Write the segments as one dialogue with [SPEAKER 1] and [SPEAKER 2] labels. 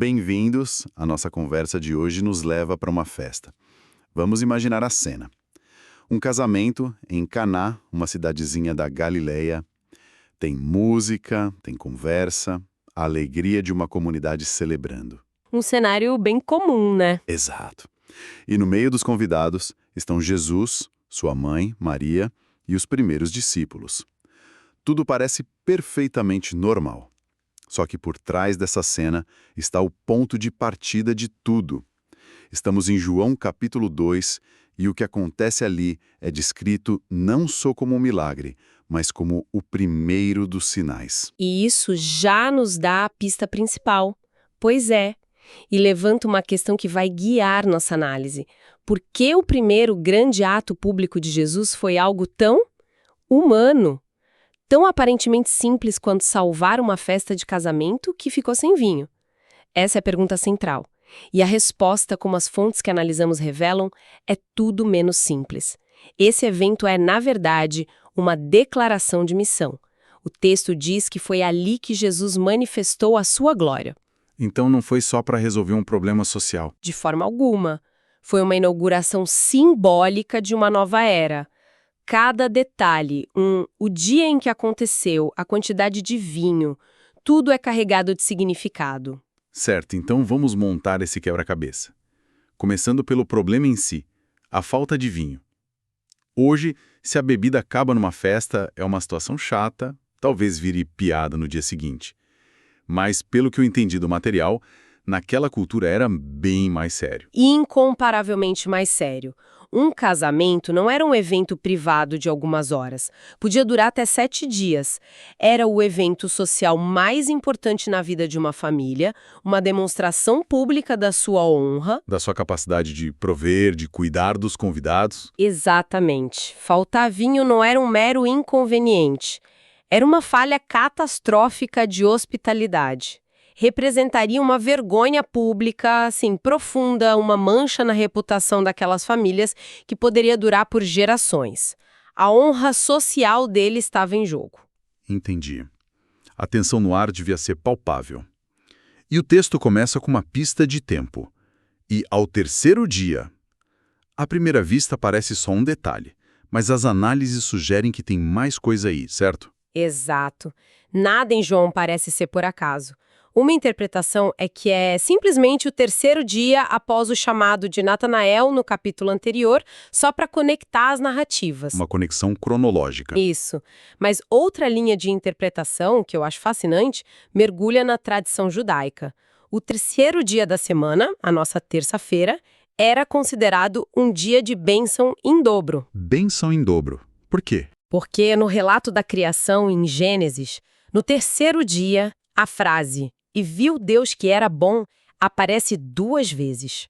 [SPEAKER 1] bem-vindos. A nossa conversa de hoje nos leva para uma festa. Vamos imaginar a cena. Um casamento em Caná, uma cidadezinha da Galileia. Tem música, tem conversa, a alegria de uma comunidade celebrando.
[SPEAKER 2] Um cenário bem comum, né?
[SPEAKER 1] Exato. E no meio dos convidados estão Jesus, sua mãe, Maria, e os primeiros discípulos. Tudo parece perfeitamente normal. Só que por trás dessa cena está o ponto de partida de tudo. Estamos em João capítulo 2 e o que acontece ali é descrito não só como um milagre, mas como o primeiro dos sinais.
[SPEAKER 2] E isso já nos dá a pista principal. Pois é. E levanta uma questão que vai guiar nossa análise. Por que o primeiro grande ato público de Jesus foi algo tão humano? Tão aparentemente simples quanto salvar uma festa de casamento que ficou sem vinho? Essa é a pergunta central. E a resposta, como as fontes que analisamos revelam, é tudo menos simples. Esse evento é, na verdade, uma declaração de missão. O texto diz que foi ali que Jesus manifestou a sua glória.
[SPEAKER 3] Então não foi só para resolver um problema social.
[SPEAKER 2] De forma alguma. Foi uma inauguração simbólica de uma nova era. Cada detalhe, o dia em que aconteceu, a quantidade de vinho, tudo é carregado de significado.
[SPEAKER 3] Certo, então vamos montar esse quebra-cabeça. Começando pelo problema em si, a falta de vinho. Hoje, se a bebida acaba numa festa, é uma situação chata, talvez vire piada no dia seguinte. Mas, pelo que eu entendi do material, naquela cultura era bem mais sério.
[SPEAKER 2] Incomparavelmente mais sério. Um casamento não era um evento privado de algumas horas. Podia durar até 7 dias. Era o evento social mais importante na vida de uma família, uma demonstração pública da sua honra.
[SPEAKER 3] Da sua capacidade de prover, de cuidar dos convidados.
[SPEAKER 2] Exatamente. Faltar vinho não era um mero inconveniente. Era uma falha catastrófica de hospitalidade. Representaria uma vergonha pública, assim, profunda, uma mancha na reputação daquelas famílias que poderia durar por gerações. A honra social dele estava em jogo.
[SPEAKER 3] Entendi. A tensão no ar devia ser palpável. E o texto começa com uma pista de tempo. E ao terceiro dia. À primeira vista parece só um detalhe, mas as análises sugerem que tem mais coisa aí, certo?
[SPEAKER 2] Exato. Nada em João parece ser por acaso. Uma interpretação é que é simplesmente o terceiro dia após o chamado de Natanael no capítulo anterior, só para conectar as narrativas.
[SPEAKER 3] Uma conexão cronológica.
[SPEAKER 2] Isso. Mas outra linha de interpretação, que eu acho fascinante, mergulha na tradição judaica. O terceiro dia da semana, a nossa terça-feira, era considerado um dia de bênção em dobro.
[SPEAKER 3] Bênção em dobro. Por quê?
[SPEAKER 2] Porque no relato da criação em Gênesis, no terceiro dia, a frase "E viu Deus que era bom" aparece 2 vezes.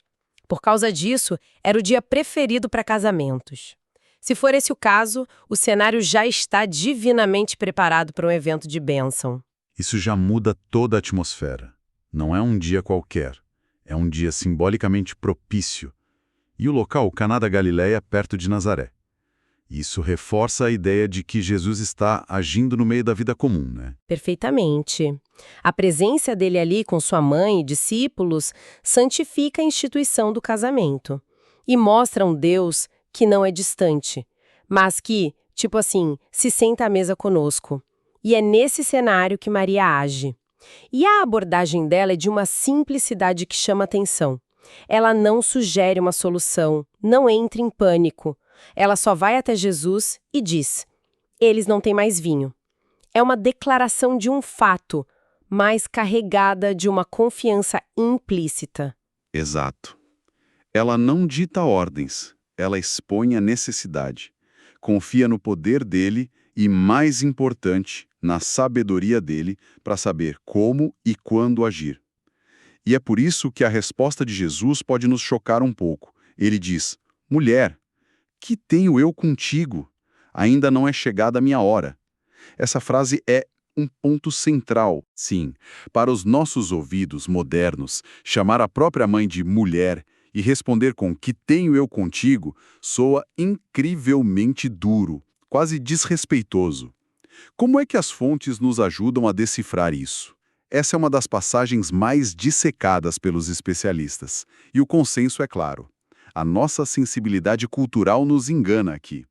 [SPEAKER 2] Por causa disso, era o dia preferido para casamentos. Se for esse o caso, o cenário já está divinamente preparado para um evento de bênção.
[SPEAKER 3] Isso já muda toda a atmosfera. Não é um dia qualquer. É um dia simbolicamente propício. E o local, Caná da Galileia, perto de Nazaré. Isso reforça a ideia de que Jesus está agindo no meio da vida comum, né?
[SPEAKER 2] Perfeitamente. A presença dele ali com sua mãe e discípulos santifica a instituição do casamento e mostra um Deus que não é distante, mas que, tipo assim, se senta à mesa conosco. E é nesse cenário que Maria age. E a abordagem dela é de uma simplicidade que chama atenção. Ela não sugere uma solução, não entra em pânico. Ela só vai até Jesus e diz: eles não têm mais vinho. É uma declaração de um fato, mas carregada de uma confiança implícita.
[SPEAKER 1] Exato. Ela não dita ordens, ela expõe a necessidade. Confia no poder dele e, mais importante, na sabedoria dele para saber como e quando agir. E é por isso que a resposta de Jesus pode nos chocar um pouco. Ele diz: mulher, que tenho eu contigo? Ainda não é chegada a minha hora. Essa frase é um ponto central, sim. Para os nossos ouvidos modernos, chamar a própria mãe de mulher e responder com "que tenho eu contigo" soa incrivelmente duro, quase desrespeitoso. Como é que as fontes nos ajudam a decifrar isso? Essa é uma das passagens mais dissecadas pelos especialistas. E o consenso é claro. A nossa sensibilidade cultural nos engana aqui.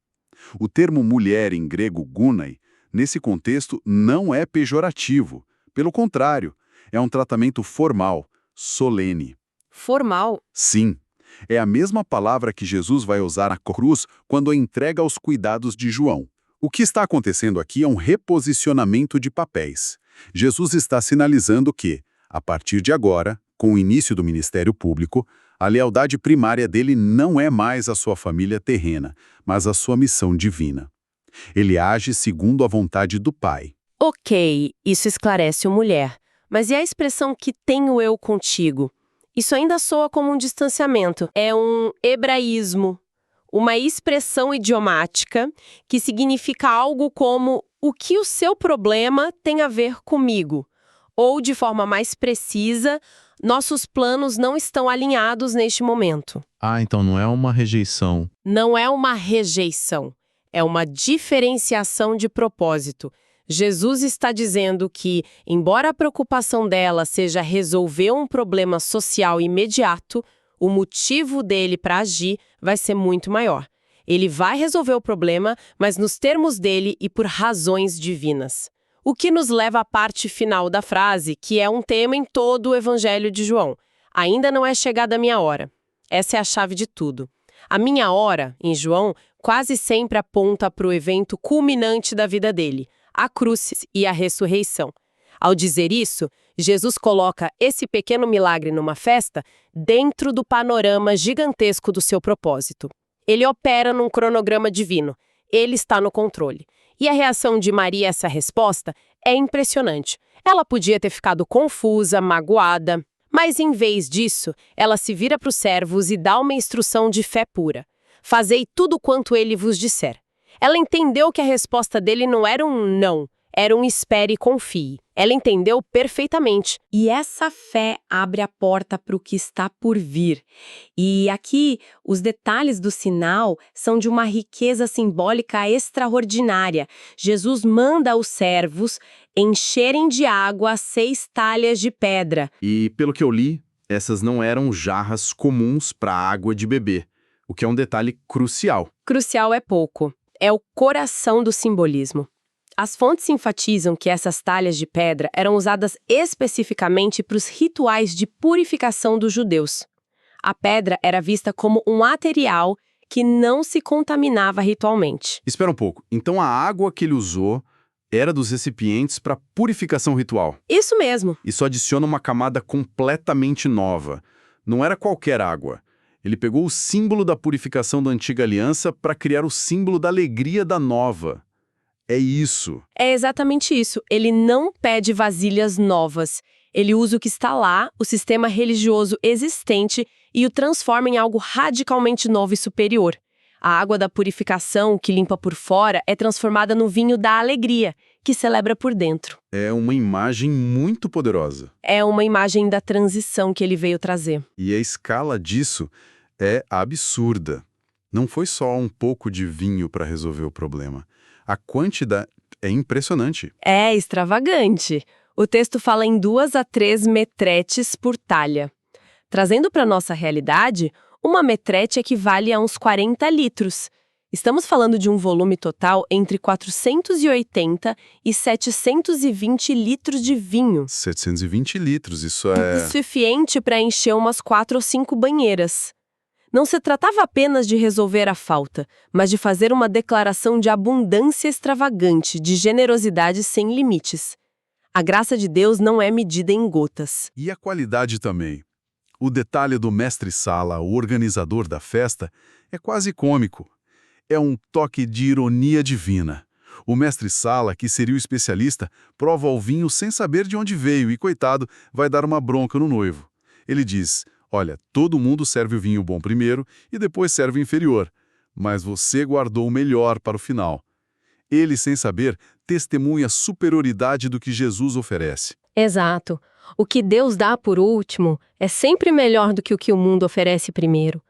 [SPEAKER 1] O termo mulher em grego gunai, nesse contexto, não é pejorativo. Pelo contrário, é um tratamento formal, solene.
[SPEAKER 2] Formal.
[SPEAKER 1] Sim, é a mesma palavra que Jesus vai usar na cruz quando a entrega aos cuidados de João. O que está acontecendo aqui é um reposicionamento de papéis. Jesus está sinalizando que, a partir de agora, com o início do ministério público, a lealdade primária dele não é mais a sua família terrena, mas a sua missão divina. Ele age segundo a vontade do Pai.
[SPEAKER 2] Ok, isso esclarece o mulher. Mas e a expressão que tenho eu contigo? Isso ainda soa como um distanciamento. É um hebraísmo, uma expressão idiomática que significa algo como o que o seu problema tem a ver comigo. Ou, de forma mais precisa, nossos planos não estão alinhados neste momento.
[SPEAKER 3] Ah, então não é uma rejeição.
[SPEAKER 2] Não é uma rejeição, é uma diferenciação de propósito. Jesus está dizendo que, embora a preocupação dela seja resolver um problema social imediato, o motivo dele para agir vai ser muito maior. Ele vai resolver o problema, mas nos termos dele e por razões divinas. O que nos leva à parte final da frase, que é um tema em todo o Evangelho de João. Ainda não é chegada a minha hora. Essa é a chave de tudo. A minha hora, em João, quase sempre aponta para o evento culminante da vida dele, a cruz e a ressurreição. Ao dizer isso, Jesus coloca esse pequeno milagre numa festa dentro do panorama gigantesco do seu propósito. Ele opera num cronograma divino. Ele está no controle. E a reação de Maria a essa resposta é impressionante. Ela podia ter ficado confusa, magoada, mas em vez disso, ela se vira para os servos e dá uma instrução de fé pura. Fazei tudo quanto ele vos disser. Ela entendeu que a resposta dele não era um não, era um espere e confie. Ela entendeu perfeitamente. E essa fé abre a porta para o que está por vir. E aqui, os detalhes do sinal são de uma riqueza simbólica extraordinária. Jesus manda os servos encherem de água 6 talhas de pedra.
[SPEAKER 3] E, pelo que eu li, essas não eram jarras comuns para água de beber, o que é um detalhe crucial.
[SPEAKER 2] Crucial é pouco. É o coração do simbolismo. As fontes enfatizam que essas talhas de pedra eram usadas especificamente para os rituais de purificação dos judeus. A pedra era vista como um material que não se contaminava ritualmente.
[SPEAKER 3] Espera um pouco. Então a água que ele usou era dos recipientes para purificação ritual.
[SPEAKER 2] Isso mesmo.
[SPEAKER 3] Isso adiciona uma camada completamente nova. Não era qualquer água. Ele pegou o símbolo da purificação da antiga aliança para criar o símbolo da alegria da nova. É isso.
[SPEAKER 2] É exatamente isso. Ele não pede vasilhas novas. Ele usa o que está lá, o sistema religioso existente, e o transforma em algo radicalmente novo e superior. A água da purificação, que limpa por fora, é transformada no vinho da alegria, que celebra por dentro.
[SPEAKER 3] É uma imagem muito poderosa.
[SPEAKER 2] É uma imagem da transição que ele veio trazer.
[SPEAKER 3] E a escala disso é absurda. Não foi só um pouco de vinho para resolver o problema. A quantidade é impressionante.
[SPEAKER 2] É extravagante. O texto fala em 2 a 3 metretes por talha. Trazendo para nossa realidade, uma metrete equivale a uns 40 litros. Estamos falando de um volume total entre 480 e 720 litros de vinho.
[SPEAKER 3] 720 litros, isso é...
[SPEAKER 2] Suficiente para encher umas 4 ou 5 banheiras. Não se tratava apenas de resolver a falta, mas de fazer uma declaração de abundância extravagante, de generosidade sem limites. A graça de Deus não é medida em gotas.
[SPEAKER 1] E a qualidade também. O detalhe do mestre-sala, o organizador da festa, é quase cômico. É um toque de ironia divina. O mestre-sala, que seria o especialista, prova o vinho sem saber de onde veio e, coitado, vai dar uma bronca no noivo. Ele diz: olha, todo mundo serve o vinho bom primeiro e depois serve o inferior, mas você guardou o melhor para o final. Ele, sem saber, testemunha a superioridade do que Jesus oferece.
[SPEAKER 2] Exato. O que Deus dá por último é sempre melhor do que o o mundo oferece primeiro.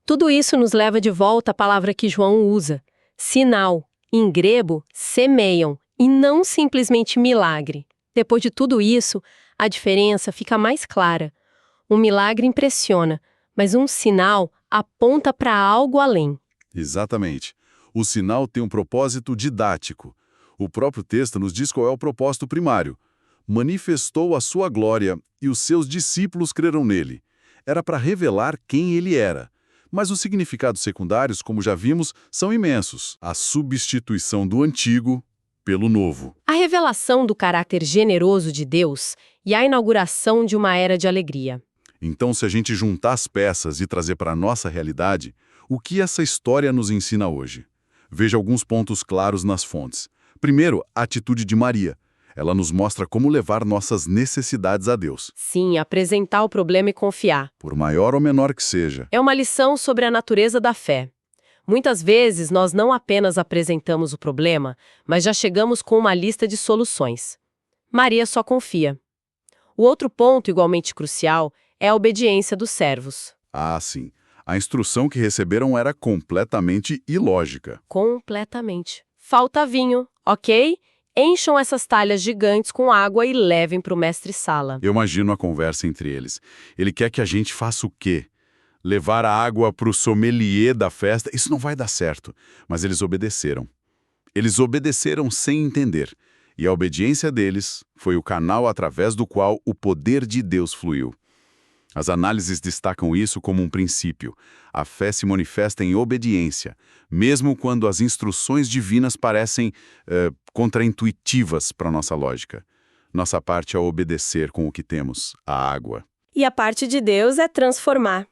[SPEAKER 2] Tudo isso nos leva de volta à palavra que João usa. Sinal. Em grego, semeiam, e não simplesmente milagre. Depois de tudo isso, a diferença fica mais clara. Um milagre impressiona, mas um sinal aponta para algo além.
[SPEAKER 1] Exatamente. O sinal tem um propósito didático. O próprio texto nos diz qual é o propósito primário. Manifestou a sua glória e os seus discípulos creram nele. Era para revelar quem ele era. Mas os significados secundários, como já vimos, são imensos. A substituição do antigo pelo novo.
[SPEAKER 2] A revelação do caráter generoso de Deus e a inauguração de uma era de alegria.
[SPEAKER 1] Então, se a gente juntar as peças e trazer para a nossa realidade, o que essa história nos ensina hoje? Veja alguns pontos claros nas fontes. Primeiro, a atitude de Maria. Ela nos mostra como levar nossas necessidades a Deus,
[SPEAKER 2] Sim, apresentar o problema e confiar.
[SPEAKER 1] por maior ou menor que seja.
[SPEAKER 2] É uma lição sobre a natureza da fé. Muitas vezes nós não apenas apresentamos o problema, mas já chegamos com uma lista de soluções. Maria só confia. O outro ponto igualmente crucial é a obediência dos servos.
[SPEAKER 1] Ah, sim. A instrução que receberam era completamente ilógica.
[SPEAKER 2] Completamente. Falta vinho, ok? Encham essas talhas gigantes com água e levem para o mestre-sala.
[SPEAKER 1] Eu imagino a conversa entre eles. Ele quer que a gente faça o quê? Levar a água para o sommelier da festa? Isso não vai dar certo. Mas eles obedeceram. Eles obedeceram sem entender. E a obediência deles foi o canal através do qual o poder de Deus fluiu. As análises destacam isso como um princípio. A fé se manifesta em obediência, mesmo quando as instruções divinas parecem contraintuitivas para nossa lógica. Nossa parte é obedecer com o que temos, a água.
[SPEAKER 2] E a parte de Deus é transformar.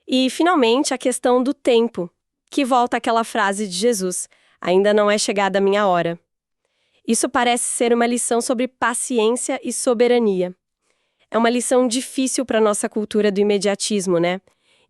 [SPEAKER 2] E, finalmente, a questão do tempo, que volta àquela frase de Jesus: ainda não é chegada a minha hora. Isso parece ser uma lição sobre paciência e soberania. É uma lição difícil para a nossa cultura do imediatismo, né?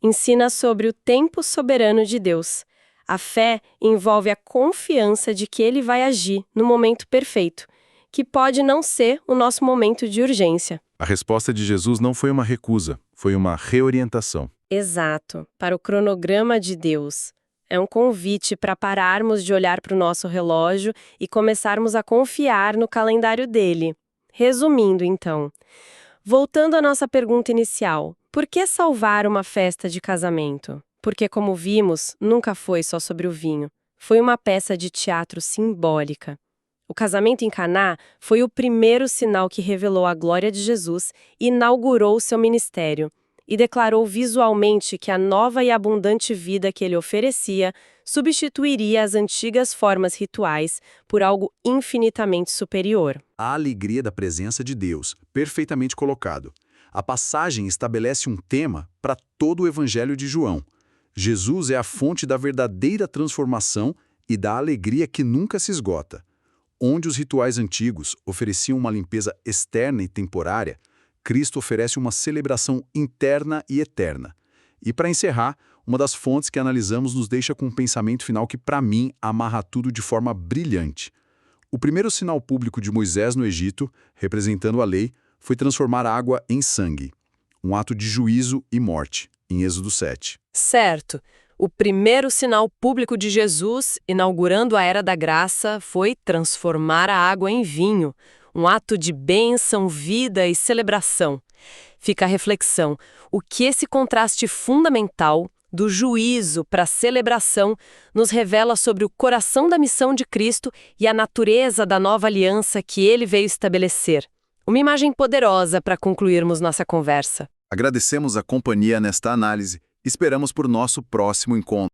[SPEAKER 2] Ensina sobre o tempo soberano de Deus. A fé envolve a confiança de que Ele vai agir no momento perfeito, que pode não ser o nosso momento de urgência.
[SPEAKER 3] A resposta de Jesus não foi uma recusa, foi uma reorientação.
[SPEAKER 2] Exato, para o cronograma de Deus. É um convite para pararmos de olhar para o nosso relógio e começarmos a confiar no calendário dele. Resumindo, então, voltando à nossa pergunta inicial, por que salvar uma festa de casamento? Porque, como vimos, nunca foi só sobre o vinho. Foi uma peça de teatro simbólica. O casamento em Caná foi o primeiro sinal que revelou a glória de Jesus e inaugurou seu ministério, e declarou visualmente que a nova e abundante vida que ele oferecia substituiria as antigas formas rituais por algo infinitamente superior.
[SPEAKER 4] A alegria da presença de Deus, perfeitamente colocado. A passagem estabelece um tema para todo o Evangelho de João. Jesus é a fonte da verdadeira transformação e da alegria que nunca se esgota. Onde os rituais antigos ofereciam uma limpeza externa e temporária, Cristo oferece uma celebração interna e eterna. E para encerrar, uma das fontes que analisamos nos deixa com um pensamento final que, para mim, amarra tudo de forma brilhante. O primeiro sinal público de Moisés no Egito, representando a lei, foi transformar a água em sangue. Um ato de juízo e morte, em Êxodo 7.
[SPEAKER 2] Certo. O primeiro sinal público de Jesus, inaugurando a Era da Graça, foi transformar a água em vinho. Um ato de bênção, vida e celebração. Fica a reflexão: o que esse contraste fundamental do juízo para a celebração nos revela sobre o coração da missão de Cristo e a natureza da nova aliança que ele veio estabelecer. Uma imagem poderosa para concluirmos nossa conversa.
[SPEAKER 1] Agradecemos a companhia nesta análise. Esperamos por nosso próximo encontro.